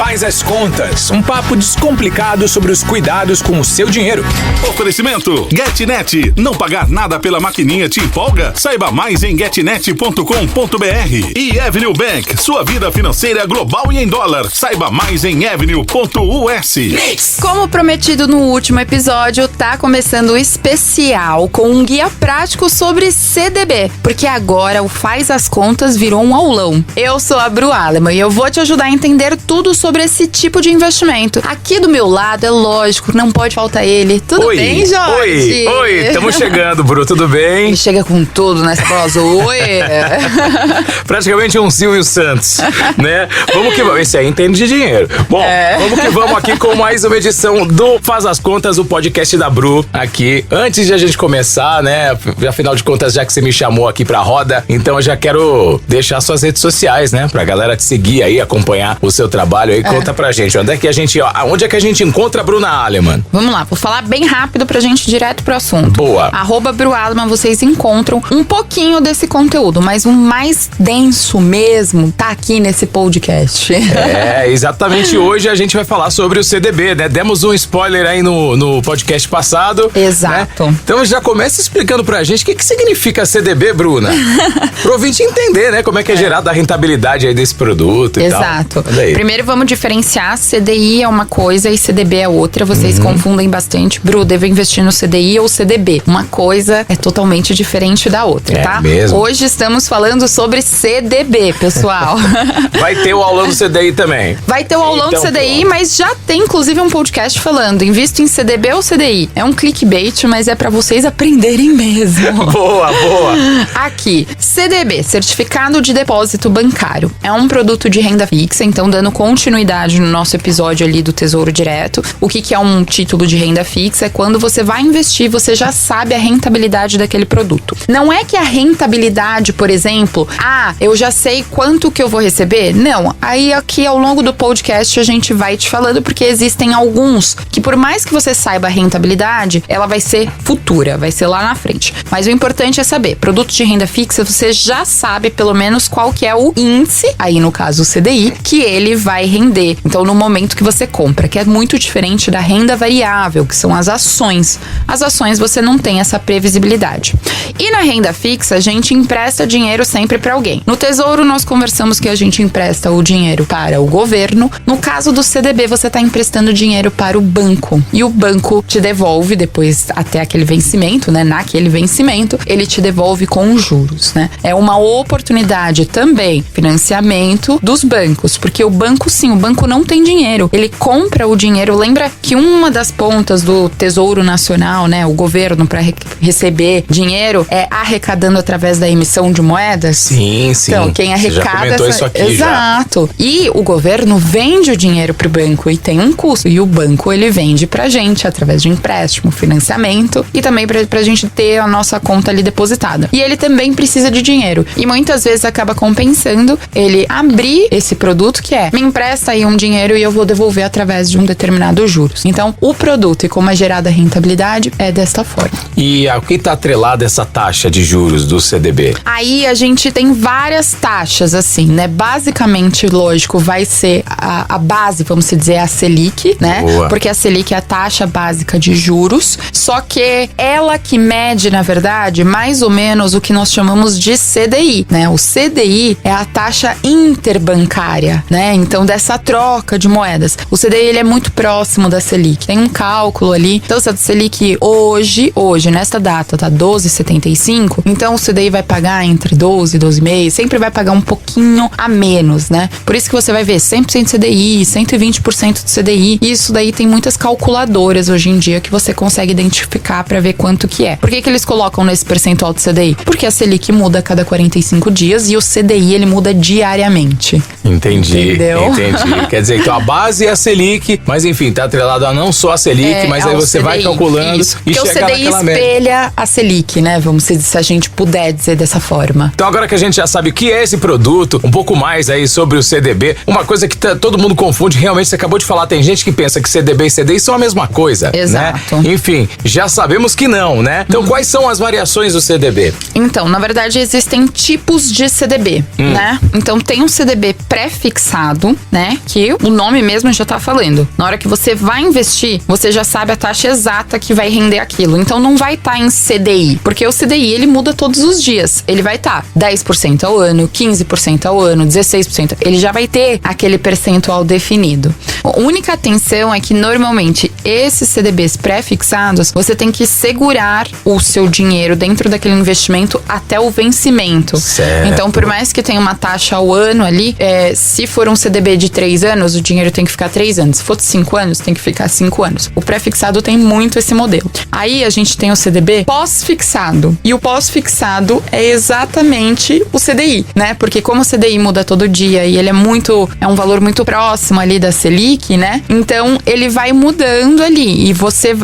Faz as Contas, um papo descomplicado sobre os cuidados com o seu dinheiro. Oferecimento GetNet. Não pagar nada pela maquininha te empolga? Saiba mais em getnet.com.br. E Avenue Bank, sua vida financeira global e em dólar. Saiba mais em avenue.us. Como prometido no último episódio, tá começando o especial com um guia prático sobre CDB, porque agora o Faz as Contas virou um aulão. Eu sou a Bru Aleman e eu vou te ajudar a entender tudo sobre esse tipo de investimento. Aqui do meu lado, é lógico, não pode faltar ele. Tudo bem, Jorge? Oi, estamos chegando, Bru, tudo bem? Ele chega com tudo nessa voz. Oi! Praticamente um Silvio Santos, né? Vamos que vamos. Esse aí entende de dinheiro. Bom, vamos que vamos aqui com mais uma edição do Faz as Contas, o podcast da Bru aqui. Antes de a gente começar, né? Afinal de contas, já que você me chamou aqui pra roda, então eu já quero deixar suas redes sociais, né? Pra galera te seguir aí, acompanhar o seu trabalho aí. Conta pra gente, onde é que a gente encontra a Bruna Aleman? Vamos lá, vou falar bem rápido pra gente ir direto pro assunto. Boa. @Bru Aleman, vocês encontram um pouquinho desse conteúdo, mas o mais denso mesmo tá aqui nesse podcast. Exatamente. Hoje a gente vai falar sobre o CDB, né? Demos um spoiler aí no podcast passado. Exato. Né? Então já começa explicando pra gente o que significa CDB, Bruna. Pro ouvinte entender, né? Como é que é gerada a rentabilidade aí desse produto e tal. Exato. Primeiro vamos diferenciar, CDI é uma coisa e CDB é outra. Vocês confundem bastante. Bru, devo investir no CDI ou CDB? Uma coisa é totalmente diferente da outra, tá? Mesmo? Hoje estamos falando sobre CDB, pessoal. Vai ter o aulão do CDI também. Vai ter o aulão do CDI, mas já tem inclusive um podcast falando invisto em CDB ou CDI. É um clickbait, mas é pra vocês aprenderem mesmo. Boa. Aqui, CDB, Certificado de Depósito Bancário. É um produto de renda fixa, então dando continuidade no nosso episódio ali do Tesouro Direto. O que é um título de renda fixa? É quando você vai investir, você já sabe a rentabilidade daquele produto. Não é que a rentabilidade, por exemplo, eu já sei quanto que eu vou receber? Não. Aí aqui ao longo do podcast a gente vai te falando, porque existem alguns que por mais que você saiba a rentabilidade, ela vai ser futura, vai ser lá na frente. Mas o importante é saber, produto de renda fixa, você já sabe pelo menos qual que é o índice, aí no caso o CDI, que ele vai render. Então no momento que você compra, que é muito diferente da renda variável, que são as ações. As ações você não tem essa previsibilidade. E na renda fixa, a gente empresta dinheiro sempre para alguém. No Tesouro, nós conversamos que a gente empresta o dinheiro para o governo. No caso do CDB, você está emprestando dinheiro para o banco. E o banco te devolve depois, até aquele vencimento, né? Naquele vencimento, ele te devolve com juros, né? É uma oportunidade também, financiamento dos bancos. Porque o banco, sim, o banco não tem dinheiro. Ele compra o dinheiro. Lembra que uma das pontas do Tesouro Nacional, né? O governo, para receber dinheiro, é arrecadando através da emissão de moedas? Sim. Então, quem arrecada... Você já comentou isso aqui. Exato. Já. E o governo vende o dinheiro pro banco e tem um custo. E o banco, ele vende pra gente através de empréstimo, financiamento e também pra gente ter a nossa conta ali depositada. E ele também precisa de dinheiro. E muitas vezes acaba compensando ele abrir esse produto que me empresta aí um dinheiro e eu vou devolver através de um determinado juros. Então, o produto e como é gerada a rentabilidade é desta forma. E o que está atrelado a essa taxa de juros do CDB? Aí a gente tem várias taxas, assim, né? Basicamente, lógico, vai ser a base, vamos dizer, a Selic, né? Boa. Porque a Selic é a taxa básica de juros, só que ela que mede, na verdade, mais ou menos o que nós chamamos de CDI, né? O CDI é a taxa interbancária, né? Então, dessa troca de moedas. O CDI, ele é muito próximo da Selic. Tem um cálculo ali. Então, se a Selic hoje, nesta data, tá 12,75, então o CDI vai pagar entre 12 e 12,5, sempre vai pagar um pouquinho a menos, né? Por isso que você vai ver 100% CDI, 120% de CDI. E isso daí tem muitas calculadoras hoje em dia que você consegue identificar pra ver quanto que é. Por que eles colocam nesse percentual de CDI? Porque a Selic muda a cada 45 dias e o CDI, ele muda diariamente. Entendi. Entendeu? Entendi. Quer dizer, então a base é a Selic, mas enfim, tá atrelado a não só a Selic, mas aí você CDI, vai calculando isso, e porque chega o CDI naquela média. espelha a Selic, né? Vamos dizer, se a gente puder dizer dessa forma. Então agora que a gente já sabe o que é esse produto, um pouco mais aí sobre o CDB, uma coisa que todo mundo confunde, realmente você acabou de falar, tem gente que pensa que CDB e CDI são a mesma coisa, Exato. Né? Enfim, já sabemos que não, né? Então quais são as variações do CDB? Então, na verdade, existem tipos de CDB, né? Então, tem um CDB pré-fixado, né? Que o nome mesmo já tá falando. Na hora que você vai investir, você já sabe a taxa exata que vai render aquilo. Então não vai estar em CDI, porque o CDI ele muda todos os dias. Ele vai estar 10% ao ano, 15% ao ano, 16%. Ele já vai ter aquele percentual definido. A única atenção é que normalmente esses CDBs pré-fixados, você tem que segurar o seu dinheiro dentro daquele investimento até o vencimento. Certo. Então, por mais que tenha uma taxa ao ano ali, se for um CDB de 3 anos, o dinheiro tem que ficar 3 anos. Se for de 5 anos, tem que ficar 5 anos. O pré-fixado tem muito esse modelo. Aí a gente tem o CDB pós-fixado. E o pós-fixado é exatamente o CDI, né? Porque como o CDI muda todo dia e ele é um valor muito próximo ali da Selic, né? Então, ele vai mudando ali e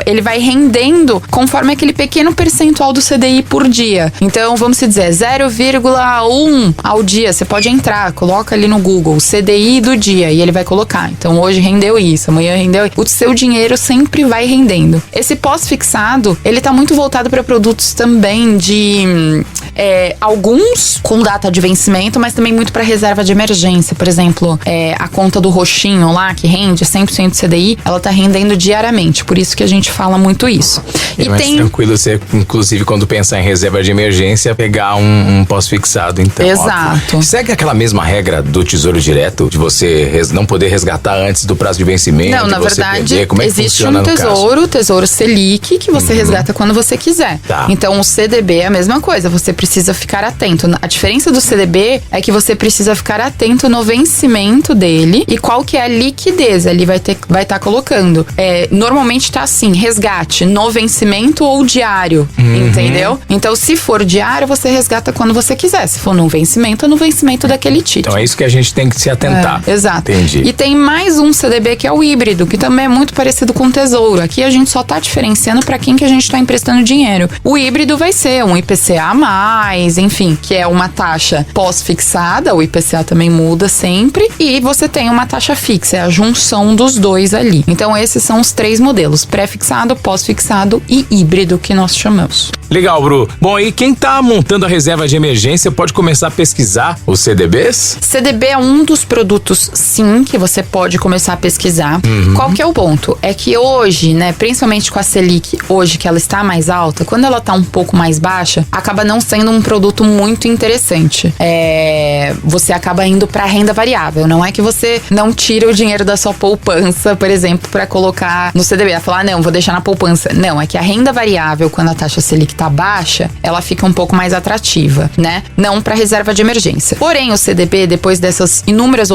ele vai rendendo conforme aquele pequeno percentual do CDI por dia. Então, vamos dizer, 0,1 ao dia. Você pode entrar, coloca ali no Google, CDI do dia, e ele vai colocar. Então, hoje rendeu isso, amanhã rendeu. O seu dinheiro sempre vai rendendo. Esse pós-fixado, ele tá muito voltado para produtos também de alguns com data de vencimento, mas também muito para reserva de emergência. Por exemplo, a conta do roxinho lá, que rende 100% de CDI, ela tá rendendo diariamente. Por isso que a gente fala muito isso. E mais tranquilo você, inclusive, quando pensar em reserva de emergência, pegar um pós-fixado, então. Exato. Óbvio. Segue aquela mesma regra do Tesouro Direto, de você não poder resgatar antes do prazo de vencimento? Não, na verdade, Como é que existe funciona o Tesouro Selic, que você resgata quando você quiser. Tá. Então, o CDB é a mesma coisa, você precisa ficar atento. A diferença do CDB é que você precisa ficar atento no vencimento dele e qual que é a liquidez. Ali vai estar colocando. Normalmente tá assim, resgate no vencimento ou diário, entendeu? Então, se for diário, você resgata quando você quiser. Se for no vencimento, é no vencimento daquele título. Então, é isso que a gente tem que se atentar. Exato. Entendi. E tem mais um CDB que é o híbrido, que também é muito parecido com o Tesouro. Aqui a gente só tá diferenciando para quem que a gente tá emprestando dinheiro. O híbrido vai ser um IPCA+, enfim, que é uma taxa pós-fixada, o IPCA também muda sempre, e você tem uma taxa fixa, é a junção dos dois ali. Então esses são os 3 modelos, pré-fixado, pós-fixado e híbrido, que nós chamamos. Legal, Bru. Bom, e quem tá montando a reserva de emergência pode começar a pesquisar os CDBs? CDB é um dos produtos, sim, que você pode começar a pesquisar. Qual que é o ponto? É que hoje, né, principalmente com a Selic, hoje que ela está mais alta, quando ela tá um pouco mais baixa, acaba não sendo um produto muito interessante. Você acaba indo pra renda variável. Não é que você não tira o dinheiro da sua poupança, por exemplo, pra colocar no CDB. Vai falar, não, vou deixar na poupança. Não, é que a renda variável, quando a taxa Selic tá baixa, ela fica um pouco mais atrativa, né? Não para reserva de emergência. Porém, o CDB, depois dessas inúmeras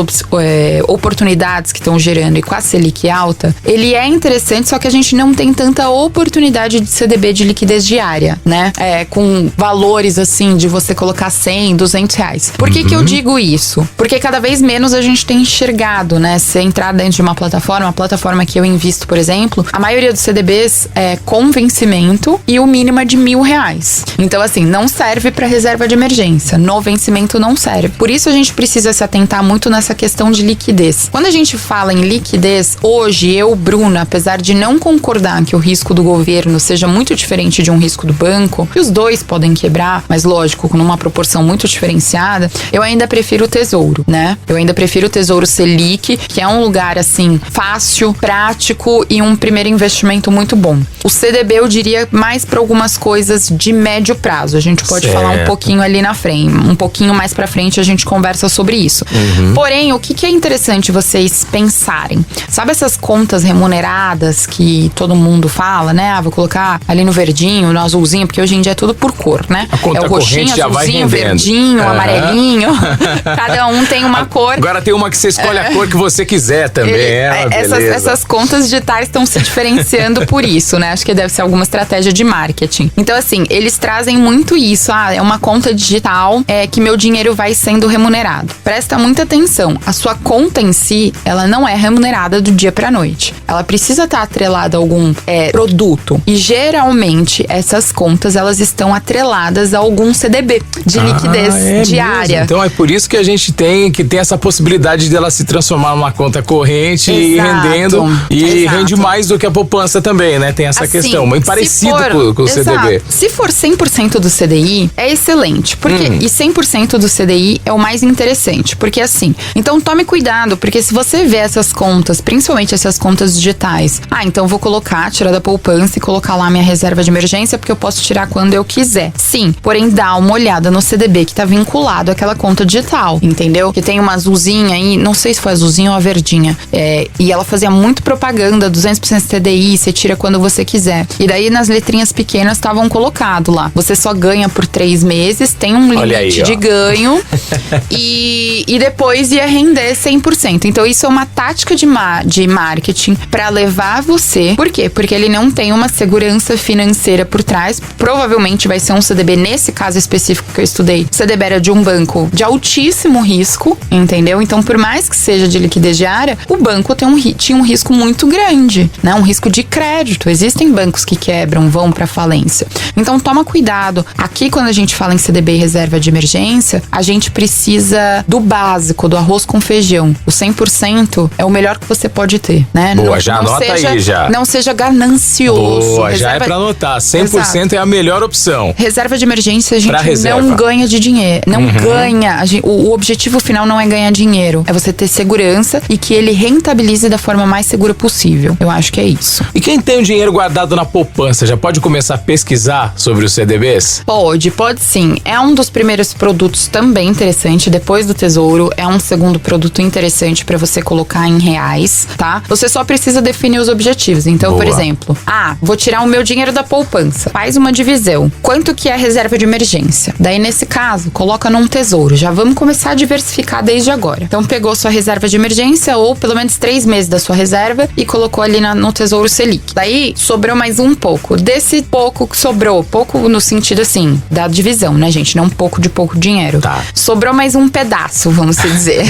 oportunidades que estão gerando e com a Selic alta, ele é interessante, só que a gente não tem tanta oportunidade de CDB de liquidez diária, né? Com valores assim, de você colocar 100, 200 reais. Por que que eu digo isso? Porque cada vez menos a gente tem enxergado, né? Se entrar dentro de uma plataforma, a plataforma que eu invisto, por exemplo, a maioria dos CDBs é com vencimento e o mínimo é de R$1.000. Então, assim, não serve para reserva de emergência. No vencimento não serve. Por isso a gente precisa se atentar muito nessa questão de liquidez. Quando a gente fala em liquidez, hoje eu, Bruna, apesar de não concordar que o risco do governo seja muito diferente de um risco do banco, que os dois podem quebrar, mas lógico, numa proporção muito diferenciada, eu ainda prefiro o Tesouro, né? Eu ainda prefiro o Tesouro Selic, que é um lugar, assim, fácil, prático e um primeiro investimento muito bom. O CDB eu diria mais para algumas coisas de médio prazo. A gente pode falar um pouquinho ali na frente, um pouquinho mais pra frente a gente conversa sobre isso. Porém, o que é interessante vocês pensarem? Sabe essas contas remuneradas que todo mundo fala, né? Vou colocar ali no verdinho, no azulzinho, porque hoje em dia é tudo por cor, né? A conta é o roxinho, azulzinho, verdinho, amarelinho. Cada um tem uma cor. Agora tem uma que você escolhe a cor que você quiser também. Essas contas digitais estão se diferenciando por isso, né? Acho que deve ser alguma estratégia de marketing. Então, assim, eles trazem muito isso. É uma conta digital que meu dinheiro vai sendo remunerado. Presta muita atenção. A sua conta em si, ela não é remunerada do dia pra noite. Ela precisa estar atrelada a algum produto. E, geralmente, essas contas, elas estão atreladas algum CDB de liquidez diária. Mesmo. Então é por isso que a gente tem essa possibilidade dela se transformar numa conta corrente e rendendo. E rende mais do que a poupança também, né? Tem essa questão, muito parecido com o CDB. Se for 100% do CDI, é excelente. Porque, e 100% do CDI é o mais interessante. Porque assim, então tome cuidado, porque se você vê essas contas, principalmente essas contas digitais, então vou tirar da poupança e colocar lá minha reserva de emergência, porque eu posso tirar quando eu quiser. Sim, porém dá uma olhada no CDB que tá vinculado àquela conta digital, entendeu? Que tem uma azulzinha aí, não sei se foi azulzinha ou a verdinha, e ela fazia muito propaganda, 200% CDI, você tira quando você quiser. E daí nas letrinhas pequenas estavam colocado lá, você só ganha por 3 meses, tem um limite de ganho e depois ia render 100%. Então isso é uma tática de marketing para levar você. Por quê? Porque ele não tem uma segurança financeira por trás. Provavelmente vai ser um CDB, nesse caso específico que eu estudei, o CDB era de um banco de altíssimo risco, entendeu? Então, por mais que seja de liquidez diária, o banco tinha um risco muito grande, né? Um risco de crédito. Existem bancos que quebram, vão para falência. Então, toma cuidado. Aqui, quando a gente fala em CDB e reserva de emergência, a gente precisa do básico, do arroz com feijão. O 100% é o melhor que você pode ter, né? Boa, já anota aí já. Não seja ganancioso. Boa, já é pra anotar. 100% é a melhor opção. Reserva de emergência, a gente não ganha de dinheiro. Não ganha. O objetivo final não é ganhar dinheiro. É você ter segurança e que ele rentabilize da forma mais segura possível. Eu acho que é isso. E quem tem o dinheiro guardado na poupança, já pode começar a pesquisar sobre os CDBs? Pode sim. É um dos primeiros produtos também interessante, depois do Tesouro. É um segundo produto interessante para você colocar em reais, tá? Você só precisa definir os objetivos. Então, por exemplo, vou tirar o meu dinheiro da poupança. Faz uma divisão. Quanto que é a reserva de emergência? Daí, nesse caso, coloca num Tesouro. Já vamos começar a diversificar desde agora. Então, pegou sua reserva de emergência ou pelo menos 3 meses da sua reserva e colocou ali no Tesouro Selic. Daí, sobrou mais um pouco. Desse pouco que sobrou, pouco no sentido assim, da divisão, né, gente? Não pouco dinheiro. Tá. Sobrou mais um pedaço, vamos dizer.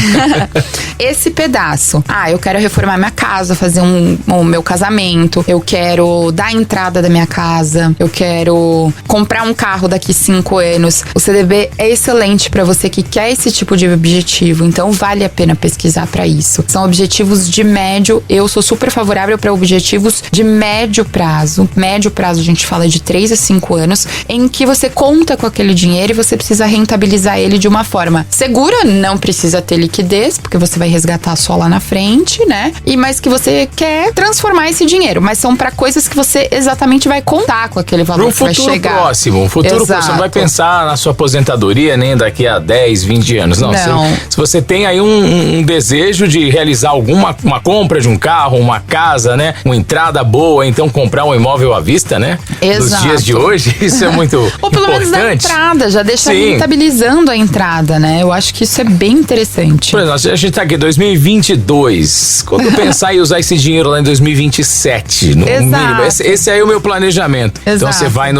Esse pedaço. Eu quero reformar minha casa, fazer o meu casamento, eu quero dar a entrada da minha casa, eu quero comprar um carro daqui 5 anos. O CDB é excelente para você que quer esse tipo de objetivo, então vale a pena pesquisar para isso. São objetivos de médio, eu sou super favorável para objetivos de médio prazo. Médio prazo a gente fala de 3 a 5 anos, em que você conta com aquele dinheiro e você precisa rentabilizar ele de uma forma segura, não precisa ter liquidez, porque você vai resgatar só lá na frente, né? Mas que você quer transformar esse dinheiro, mas são para coisas que você exatamente vai contar com aquele valor que vai chegar. Um futuro próximo, você não vai pensar na sua aposentadoria nem daqui a 10, 20 anos, não. Se você tem aí um desejo de realizar uma compra de um carro, uma casa, né? Uma entrada boa, então comprar um imóvel à vista, né? Exato. Nos dias de hoje, isso é muito importante. Ou pelo menos da entrada, já deixa rentabilizando a entrada, né? Eu acho que isso é bem interessante. Por exemplo, a gente tá aqui em 2022. Quando eu pensar em usar esse dinheiro lá em 2027, no mínimo, esse aí é o meu planejamento. Exato. Então você vai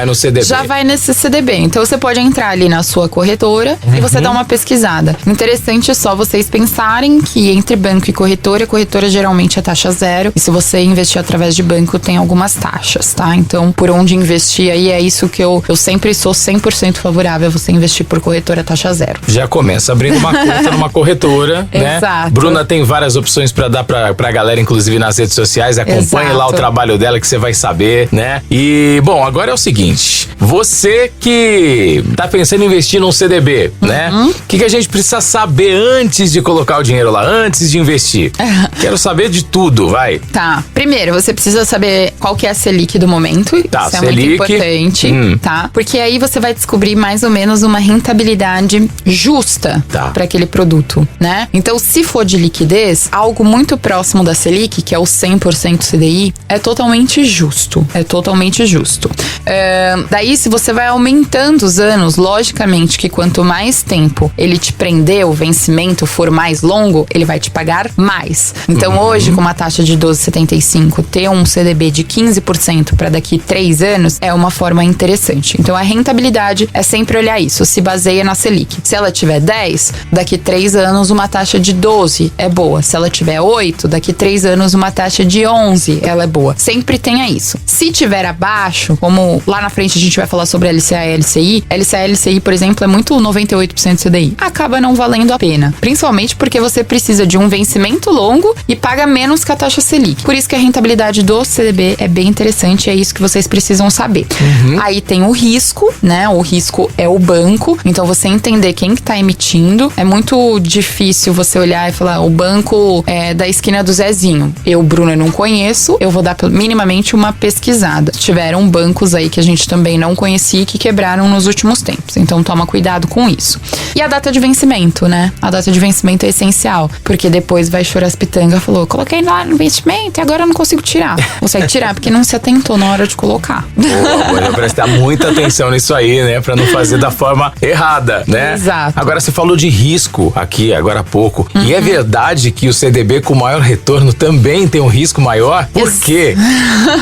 no CDB. Já vai nesse CDB. Então você pode entrar ali na sua corretora e você dá uma pesquisada. Interessante é só vocês pensarem que entre banco e corretora, a corretora geralmente é taxa zero. E se você investir através de banco, tem algumas taxas, tá? Então, por onde investir aí, é isso que eu sempre sou 100% favorável a você investir por corretora taxa zero. Já começa abrindo uma conta numa corretora, né? Exato. Bruna tem várias opções pra dar pra galera, inclusive nas redes sociais. Acompanhe lá o trabalho dela que você vai saber, né? E, bom, agora é o seguinte. Você que tá pensando em investir num CDB, né? O que a gente precisa saber antes de colocar o dinheiro lá, antes de investir? Quero saber de tudo, vai. Tá. Primeiro, você precisa saber qual que é a Selic do momento. Tá, isso é Selic, muito importante, tá? Porque aí você vai descobrir mais ou menos uma rentabilidade justa para aquele produto, né? Então, se for de liquidez, algo muito próximo da Selic, que é o 100% CDI, é totalmente justo. É totalmente justo. Daí, se você vai aumentando os anos, logicamente que quanto mais tempo ele te prender, o vencimento for mais longo, ele vai te pagar mais. Então, hoje, com uma taxa de 12,75, ter um CDB de 15% para daqui 3 anos é uma forma interessante. Então, a rentabilidade é sempre olhar isso, se baseia na Selic. Se ela tiver 10, daqui 3 anos uma taxa de 12 é boa. Se ela tiver 8, daqui 3 anos uma taxa de 11, ela é boa. Sempre tenha isso. Se tiver abaixo, como lá na frente a gente vai falar sobre a LCA e LCI, LCA e LCI, por exemplo, é muito 98% CDI. Acaba não valendo a pena. Principalmente porque você precisa de um vencimento longo e paga menos que a taxa Selic. Por isso que a rentabilidade do CDB é bem interessante e é isso que vocês precisam saber. Aí tem o risco, né? O risco é o banco. Então, você entender quem que tá emitindo. É muito difícil você olhar e falar, o banco é da esquina do Zezinho. Eu, Bruna, não conheço. Eu vou dar minimamente uma pesquisada. Tiveram bancos aí que a gente também não conhecia e que quebraram nos últimos tempos. Então, toma cuidado com isso. E a data de vencimento, né? A data de vencimento é essencial. Porque depois vai chorar as pitangas. Falou, coloquei lá no investimento e agora eu não consigo tirar. Consegue tirar porque não se atentou na hora de colocar. Vou prestar muita atenção nisso aí, né? Pra não fazer da forma errada, né? Exato. Agora, você falou de risco aqui, agora há pouco. E é verdade que o CDB com maior retorno também tem um risco maior? Por quê?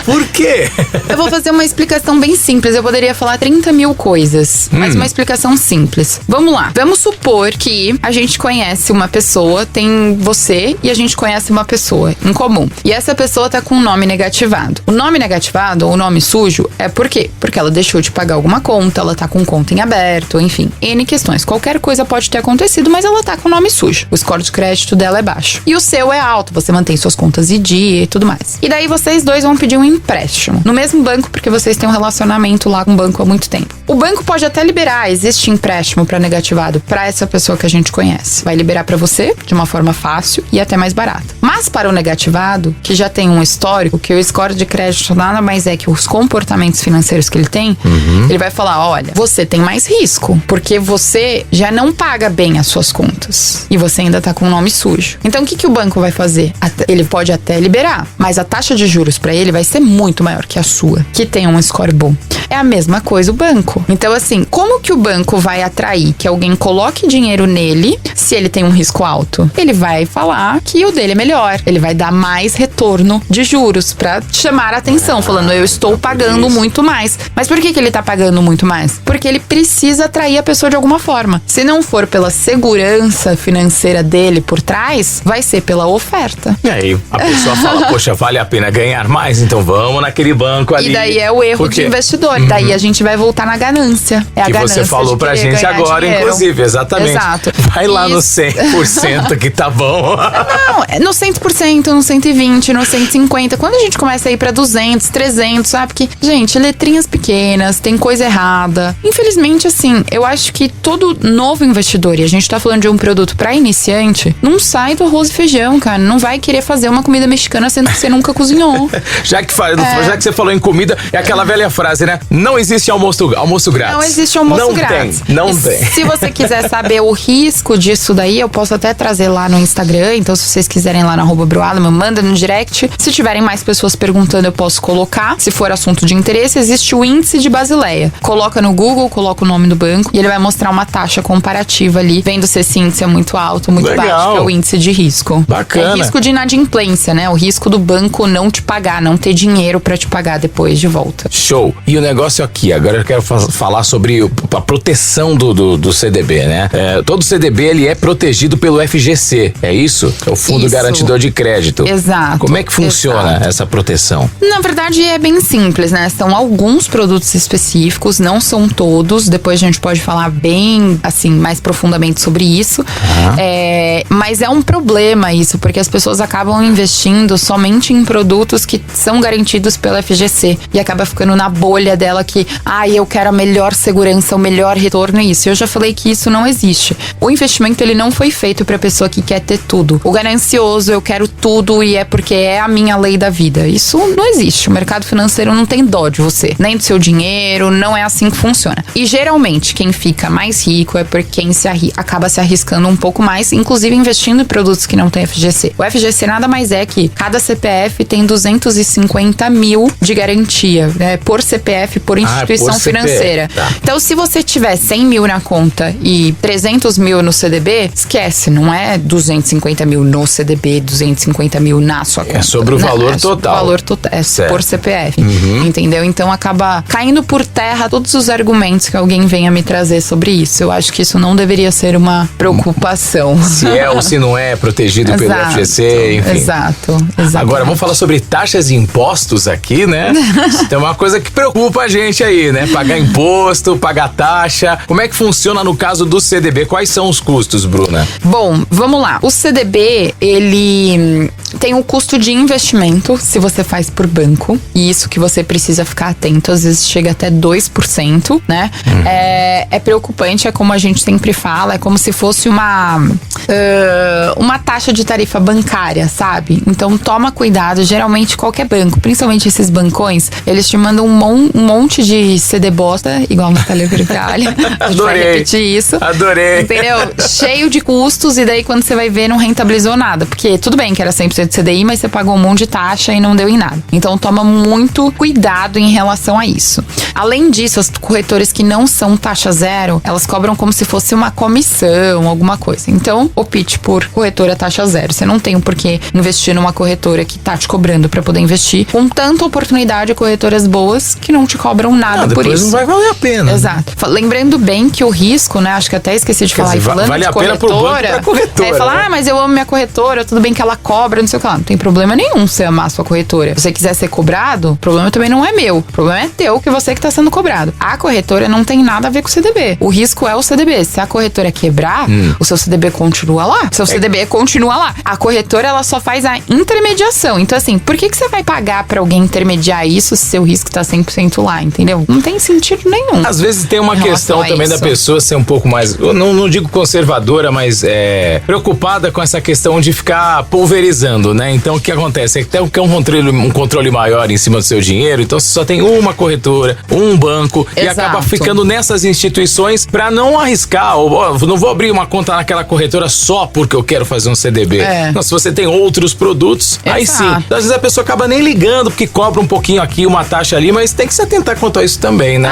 Por quê? Eu vou fazer uma explicação bem simples. Eu poderia falar 30 mil coisas, mas uma explicação simples. Vamos lá. Vamos supor que a gente conhece uma pessoa, tem você e a gente conhece uma pessoa em comum. E essa pessoa tá com um nome negativado. O nome negativado ou o nome sujo é por quê? Porque ela deixou de pagar alguma conta, ela tá com conta em aberto, enfim, N questões. Qualquer coisa pode ter acontecido, mas ela tá com o nome sujo. O score de crédito dela é baixo. E o seu é alto, você mantém suas contas em dia e tudo mais. E daí vocês dois vão pedir um empréstimo no mesmo banco, porque vocês têm um relacionamento lá com o banco há muito tempo. O banco pode até liberar, existe empréstimo para negativado para essa pessoa que a gente conhece. Vai liberar para você de uma forma fácil e até mais barata. Mas para o negativado, que já tem um histórico, que o score de crédito nada mais é que os comportamentos financeiros que ele tem, ele vai falar, olha, você tem mais risco, porque você já não paga bem as suas contas e você ainda tá com o nome sujo. Então, o que o banco vai fazer? Ele pode até liberar, mas a taxa de juros para ele vai ser muito maior que a sua, que tem um score bom. É a mesma coisa o banco. Então, assim, como que o banco vai atrair que alguém coloque dinheiro nele se ele tem um risco alto? Ele vai falar que o dele é melhor. Ele vai dar mais retorno de juros pra chamar a atenção, falando, eu estou pagando muito mais. Mas por que ele tá pagando muito mais? Porque ele precisa atrair a pessoa de alguma forma. Se não for pela segurança financeira dele por trás, vai ser pela oferta. E aí, a pessoa fala, poxa, vale a pena ganhar mais? Então vamos naquele banco ali. E daí é o erro de investidor. Daí a gente vai voltar na ganância. É a ganância você falou pra gente agora, dinheiro. Inclusive, exatamente. Exato. Vai lá no 100% que tá bom. Não, no 100%, no 120%, no 150%. Quando a gente começa a ir pra 200, 300, sabe? Porque, gente, letrinhas pequenas, tem coisa errada. Infelizmente, assim, eu acho que todo novo investidor, e a gente tá falando de um produto pra iniciante, não sai do arroz e feijão, cara. Não vai querer fazer uma comida mexicana sendo que você nunca cozinhou. Já que você falou em comida, é aquela velha frase, né? Não existe almoço grátis. Não existe almoço grátis. Não tem. Se você quiser saber o risco disso daí, eu posso até trazer lá no Instagram. Então, se vocês quiserem lá na @brualman, manda no direct. Se tiverem mais pessoas perguntando, eu posso colocar. Se for assunto de interesse, existe o índice de Basileia. Coloca no Google, coloca o nome do banco e ele vai mostrar uma taxa comparativa ali, vendo se esse índice é muito alto, muito baixo, que é o índice de risco. Bacana. É o risco de inadimplência, né? O risco do banco não te pagar, não ter dinheiro pra te pagar depois de volta. Show. E o negócio aqui, agora eu quero falar sobre a proteção do CDB, né? Todo CDB, ele é protegido pelo FGC, é isso? É o Fundo Garantidor de Crédito. Exato. Como é que funciona essa proteção? Na verdade, é bem simples, né? São alguns produtos específicos, não são todos. Depois a gente pode falar bem, assim, mais profundamente sobre isso. Mas é um problema isso, porque as pessoas acabam investindo somente em produtos que são garantidos pela FGC e acaba ficando na bolha dela que, eu quero a melhor segurança, o melhor retorno, é isso. Eu já falei que isso não existe. O investimento, ele não foi feito pra pessoa que quer ter tudo. O ganancioso, eu quero tudo e é porque é a minha lei da vida. Isso não existe. O mercado financeiro não tem dó de você, nem do seu dinheiro, não é assim que funciona. E geralmente, quem fica mais rico é por quem acaba se arriscando um pouco mais, inclusive investindo em produtos que não tem FGC. O FGC nada mais é que cada CPF tem 250 mil de garantia, né? Por CPF, por instituição financeira. Tá. Então, se você tiver 100 mil na conta e 300 mil no CDB, esquece, não é 250 mil no CDB, 250 mil na sua É sobre o valor total. O valor total. É por CPF. Entendeu? Então acaba caindo por terra todos os argumentos que alguém venha me trazer sobre isso. Eu acho que isso não deveria ser uma preocupação. Se é ou se não é protegido pelo FGC, enfim. Exato. Agora, vamos falar sobre taxas e impostos aqui, né? Tem uma coisa que preocupa a gente aí, né? Pagar imposto, pagar taxa. Como é que funciona no caso do CDB? Quais são os custos, Bruna? Bom, vamos lá. O CDB, ele tem um custo de investimento se você faz por banco. E isso que você precisa ficar atento. Às vezes chega até 2%, né? É preocupante, é como a gente sempre fala, é como se fosse uma taxa de tarifa bancária, sabe? Então toma cuidado. Geralmente qualquer banco, principalmente esses bancões, eles te mandam um monte de CD bosta, igual no Telegrafalha. Adorei. Vai repetir isso. Adorei. Entendeu? Cheio de custos, e daí quando você vai ver, não rentabilizou nada. Porque tudo bem que era 100% CDI, mas você pagou um monte de taxa e não deu em nada. Então toma muito cuidado em relação a isso. Além disso, as corretoras que não são taxa zero, elas cobram como se fosse uma comissão, alguma coisa. Então, opte por corretora taxa zero. Você não tem por que investir numa corretora que tá te cobrando pra poder investir, com tanta oportunidade, corretoras boas que não te cobram nada por isso. Depois não vai valer a pena. Exato. Lembrando bem que o risco, né, acho que até esqueci de falar, falando vale de a pena pro banco e pra corretora. Aí falar, mas eu amo minha corretora, tudo bem que ela cobra, não sei o que lá. Não tem problema nenhum você amar a sua corretora. Se você quiser ser cobrado, o problema também não é meu. O problema é teu, que você que tá sendo cobrado. A corretora não tem nada a ver com o CDB. O risco é o CDB. Se a corretora quebrar, o seu CDB continua lá. Seu CDB continua lá. A corretora, ela só faz a intermediação. Então, assim, por que você vai pagar pra alguém intermediar isso se seu risco tá 100% lá, entendeu? Não tem sentido nenhum. Às vezes tem uma questão também da pessoa ser um pouco mais, eu não digo conservadora, mas preocupada com essa questão de ficar pulverizando, né? Então, o que acontece? É que tem um controle maior em cima do seu dinheiro, então você só tem uma corretora, um banco, e acaba ficando nessas instituições pra não arriscar, ou não vou abrir uma conta naquela corretora só porque eu quero fazer um CDB. Não, se você tem outros produtos, aí sim. Então, às vezes a pessoa acaba nem ligando, porque cobra um pouquinho aqui, uma taxa ali, mas tem que se atentar quanto a isso também, né?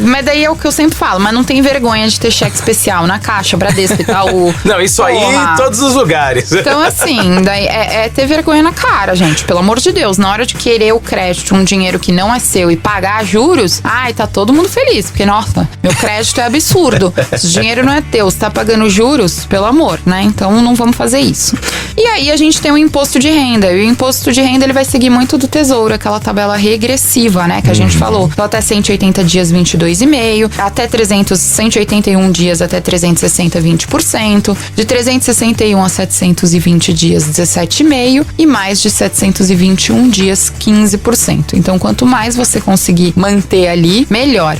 Mas daí é o que eu sempre falo, mas não tem vergonha de ter cheque especial na Caixa, Bradesco, Itaú. Não, isso aí em todos os lugares. Então, assim, daí é ter vergonha na cara, gente, pelo amor de Deus. Na hora de querer o crédito, um dinheiro que não é seu e pagar juros, tá todo mundo feliz, porque, nossa, meu crédito é absurdo. Se o dinheiro não é teu, você tá pagando juros, pelo amor, né? Então não vamos fazer isso. E aí a gente tem o imposto de renda. E o imposto de renda, ele vai seguir muito do Tesouro, aquela tabela regressiva, né, que a gente falou. Então, até 180 dias, 22,5%. Até 181 dias, até 360, 20%. De 361 a 720 dias, 17,5%. E mais de 721 dias, 15%. Então, quanto mais você conseguir manter ali, melhor.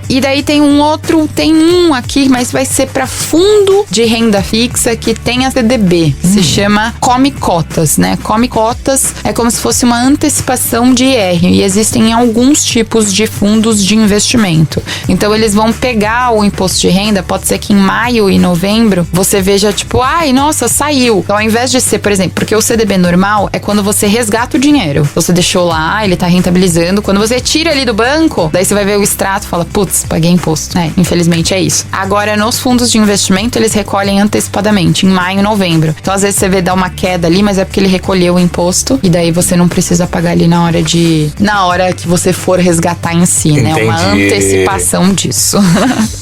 E daí tem um aqui, mas vai ser para fundo de renda fixa que tem a CDB. Se chama Come Cotas, né? Come Cotas é como se fosse uma antecipação de IR, e existem alguns tipos de fundos de investimento. Então, eles vão pegar o imposto de renda, pode ser que em maio e novembro você veja tipo, nossa, saiu. Então, ao invés de ser, por exemplo, porque o CDB normal é quando você resgata o dinheiro. Você deixou lá, ele tá rentabilizando. Quando você tira ali do banco, daí você vai ver o extrato e fala, putz, paguei imposto. Infelizmente é isso. Agora, nos fundos de investimento, eles recolhem antecipadamente, em maio e novembro. Então, às vezes você vê dar uma queda ali, mas é porque ele recolheu o imposto, e daí você não precisa pagar ali na hora que você for resgatar em si, né? Uma antecipação disso.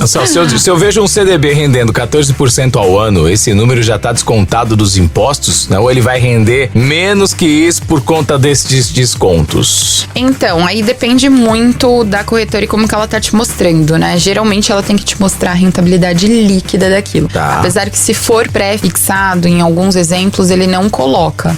Se eu vejo um CDB rendendo 14% ao ano, esse número já tá descontado dos impostos, né? Ou ele vai render menos que isso por conta desses descontos? Então, aí depende muito da corretora e como que ela tá te mostrando, né? Geralmente ela tem que te mostrar a rentabilidade líquida daquilo. Apesar que se for pré-fixado, em alguns exemplos, ele não coloca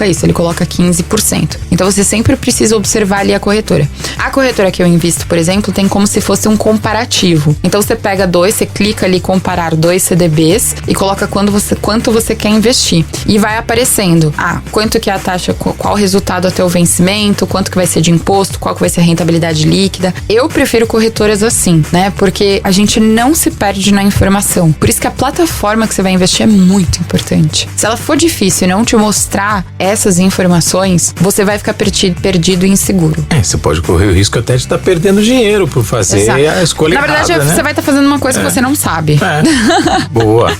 isso, ele coloca 15%. Então você sempre precisa observar ali a corretora. A corretora que eu invisto, por exemplo, tem como se fosse um comparativo. Então você pega você clica ali comparar 2 CDBs e coloca quanto você quer investir. E vai aparecendo, quanto que é a taxa, qual o resultado até o vencimento, quanto que vai ser de imposto, qual que vai ser a rentabilidade líquida. Eu prefiro corretoras dúvidas assim, né? Porque a gente não se perde na informação. Por isso que a plataforma que você vai investir é muito importante. Se ela for difícil e não te mostrar essas informações, você vai ficar perdido e inseguro. Você pode correr o risco até de estar perdendo dinheiro por fazer Exato. a escolha errada, Na verdade, né? você vai estar fazendo uma coisa que você não sabe. Boa.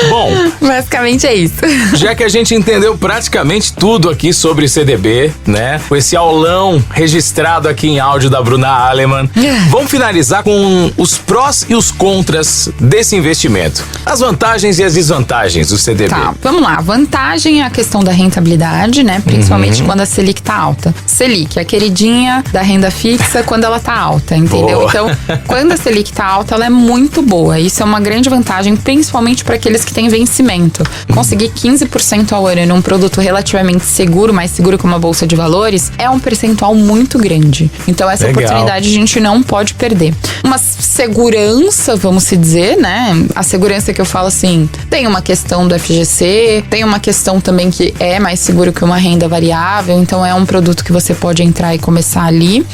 Bom, basicamente é isso. já que a gente entendeu praticamente tudo aqui sobre CDB, né? Com esse aulão registrado aqui em áudio da Bruna Aleman, vamos finalizar com os prós e os contras desse investimento. As vantagens e as desvantagens do CDB. Tá, vamos lá. Vantagem é a questão da rentabilidade, né? Principalmente quando a Selic tá alta. Selic é a queridinha da renda fixa quando ela tá alta, entendeu? Boa. Então, quando a Selic tá alta, ela é muito boa. Isso é uma grande vantagem, principalmente para aqueles que têm vencimento. Conseguir 15% ao ano num produto relativamente seguro, mais seguro que uma bolsa de valores, é um percentual muito grande. Então, essa oportunidade a gente não pode perder. Uma segurança, vamos se dizer, né? A segurança que eu falo assim, tem uma questão do FGC, tem uma questão também que é mais seguro que uma renda variável, então é um produto que você pode entrar e começar ali.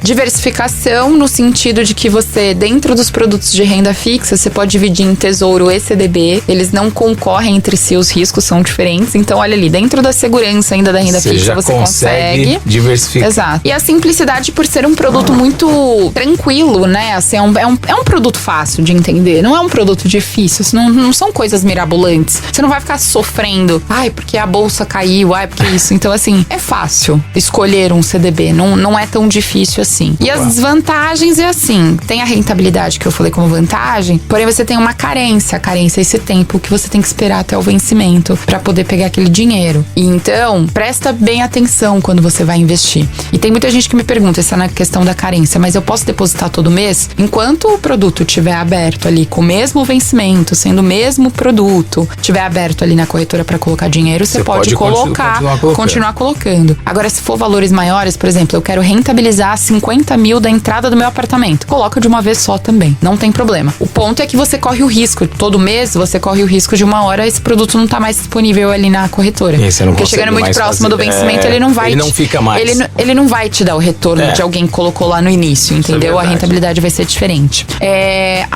Diversificação no sentido de que você, dentro dos produtos de renda fixa, você pode dividir em tesouro e CDB, eles não concorrem entre si, os riscos são diferentes, então olha ali, dentro da segurança ainda da renda fixa, você consegue diversificar. Exato. E a simplicidade por ser um produto muito tranquilo, né? Assim, é um produto fácil de entender, não é um produto difícil, não são coisas mirabolantes. Você não vai ficar sofrendo, porque a bolsa caiu, porque isso. Então, assim, é fácil escolher um CDB, não é tão difícil assim. E as desvantagens é assim, tem a rentabilidade que eu falei como vantagem, porém você tem uma carência. A carência é esse tempo que você tem que esperar até o vencimento para poder pegar aquele dinheiro. E então, presta bem atenção quando você vai investir. E tem muita gente que me pergunta, essa é na questão da carência, mas eu posso depositar todo mês? Enquanto o produto estiver aberto ali com o mesmo vencimento, sendo o mesmo produto, estiver aberto ali na corretora para colocar dinheiro, você pode continuar colocando. Agora, se for valores maiores, por exemplo, eu quero rentabilizar 50 mil da entrada do meu apartamento, coloca de uma vez só também, não tem problema. O ponto é que você corre o risco, todo mês você corre o risco de uma hora esse produto não tá mais disponível ali na corretora. Porque chegando muito próximo do vencimento, ele não vai fica mais. Ele não vai te dar o retorno de alguém que colocou lá no início, entendeu? A rentabilidade vai ser diferente.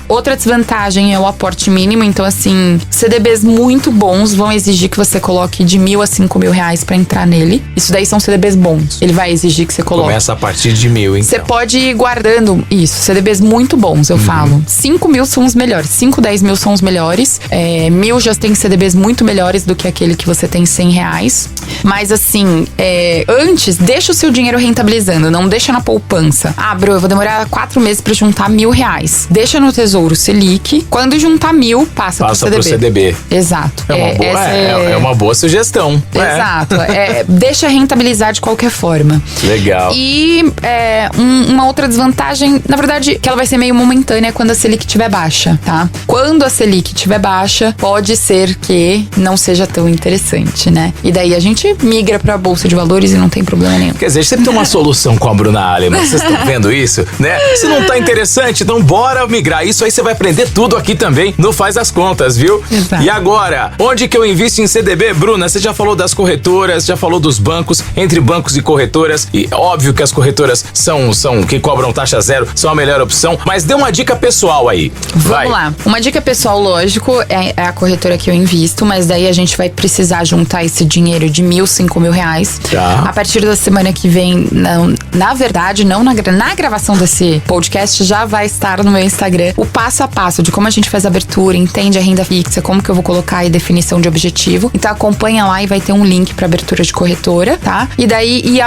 Outra desvantagem é o aporte mínimo, então assim, CDBs muito bons vão exigir que você coloque de R$1.000 a R$5.000 pra entrar nele. Isso daí são CDBs bons. Ele vai exigir que você coloque. Começa a partir de 1.000, então. Você pode ir guardando isso, CDBs muito bons, eu falo. 5.000 são os melhores, 5, 10 mil são os melhores. 1.000 já tem CDBs muito melhores do que aquele que você tem R$100. Mas assim, antes, deixa o seu dinheiro rentabilizando, não deixa na poupança. Bro, eu vou demorar 4 meses pra juntar R$1.000. Deixa no Tesouro Selic. Quando juntar 1.000, passa pro CDB. Exato. É uma boa sugestão. Exato. Deixa rentabilizar de qualquer forma. Legal. E uma outra desvantagem, na verdade, que ela vai ser meio momentânea quando a Selic estiver baixa, tá? Quando a Selic estiver baixa, pode ser que não seja tão interessante, né? E daí a gente migra pra Bolsa de Valores e não tem problema nenhum. Quer dizer, sempre tem uma solução com a Bruna Aleman. Vocês estão vendo isso, né? Se não tá interessante, então bora migrar. Isso aí você vai aprender tudo aqui também no Faz as Contas, viu? Exato. E agora, onde que eu invisto em CDB? Bruna, você já falou das corretoras, já falou dos bancos, entre bancos e corretoras. E óbvio que as corretoras são que cobram taxa zero, são a melhor opção. Mas dê uma dica pessoal aí. Vamos lá. Uma dica pessoal, lógico, é a corretora que eu invisto, mas daí a gente vai precisar juntar esse dinheiro de R$1.000, R$5.000. Tá. A partir da semana que vem, na verdade, não na gravação desse podcast, já vai estar no meu Instagram o passo a passo de como a gente faz a abertura, entende a renda fixa, como que eu vou colocar aí definição de objetivo. Então acompanha lá e vai ter um link para abertura de corretora, tá? E daí,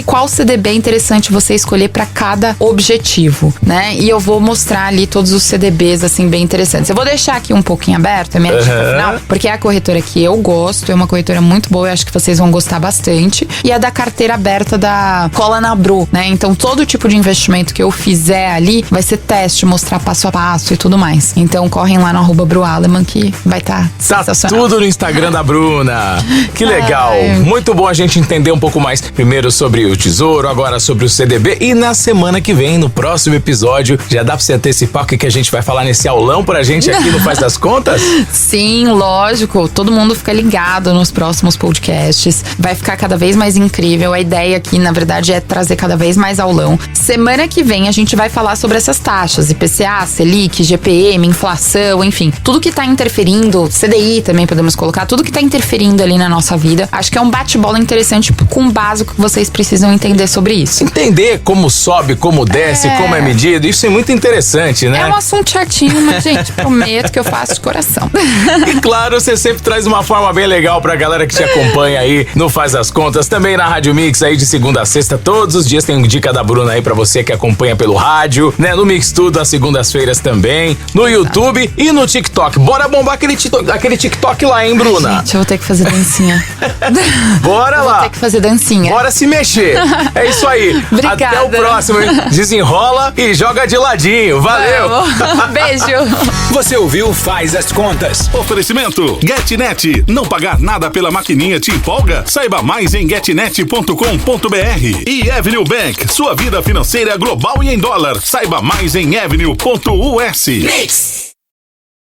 qual CDB é interessante você escolher para cada objetivo, né? E eu vou mostrar ali todos os CDBs, assim, bem interessantes. Eu vou deixar aqui um pouquinho aberto, a minha dica final, porque é a corretora que eu gosto, é uma corretora muito boa, eu acho que vocês vão gostar bastante. E é da carteira aberta da Cola na Bru, né? Então todo tipo de investimento que eu fizer ali vai ser teste, mostrar passo a passo e tudo mais. Então correm lá no @BruAleman que vai estar sensacional. Tudo no Instagram da Bruna. Que legal. Muito bom a gente entender um pouco mais, primeiro sobre o Tesouro, agora sobre o CDB. E na semana que vem, no próximo episódio, já dá pra você antecipar o que a gente vai falar nesse aulão pra gente aqui no Faz das Contas? Sim, lógico. Todo mundo fica ligado nos próximos podcasts. podcasts. Vai ficar cada vez mais incrível. A ideia aqui, na verdade, é trazer cada vez mais aulão. Semana que vem a gente vai falar sobre essas taxas, IPCA, Selic, GPM, inflação, enfim, tudo que tá interferindo, CDI também podemos colocar, tudo que tá interferindo ali na nossa vida. Acho que é um bate-bola interessante com o básico que vocês precisam entender sobre isso. Entender como sobe, como desce, como é medido, isso é muito interessante, né? É um assunto chatinho, mas, gente, prometo que eu faço de coração. E claro, você sempre traz uma forma bem legal pra galera que te acompanha aí no Faz as Contas, também na Rádio Mix aí de segunda a sexta, todos os dias tem dica da Bruna aí pra você que acompanha pelo rádio, né? No Mix Tudo, às segundas-feiras também, no YouTube e no TikTok. Bora bombar aquele TikTok lá, hein, Bruna? Ai, gente, eu vou ter que fazer dancinha. Bora lá. Vou ter que fazer dancinha. Bora se mexer. É isso aí. Obrigada. Até o próximo, hein? Desenrola e joga de ladinho. Valeu. Beijo. Você ouviu Faz as Contas. Oferecimento GetNet. Não pagar nada pela maquininha te empolga? Saiba mais em getnet.com.br. E Avenue Bank. Sua vida financeira global e em dólar. Saiba mais em avenue.us.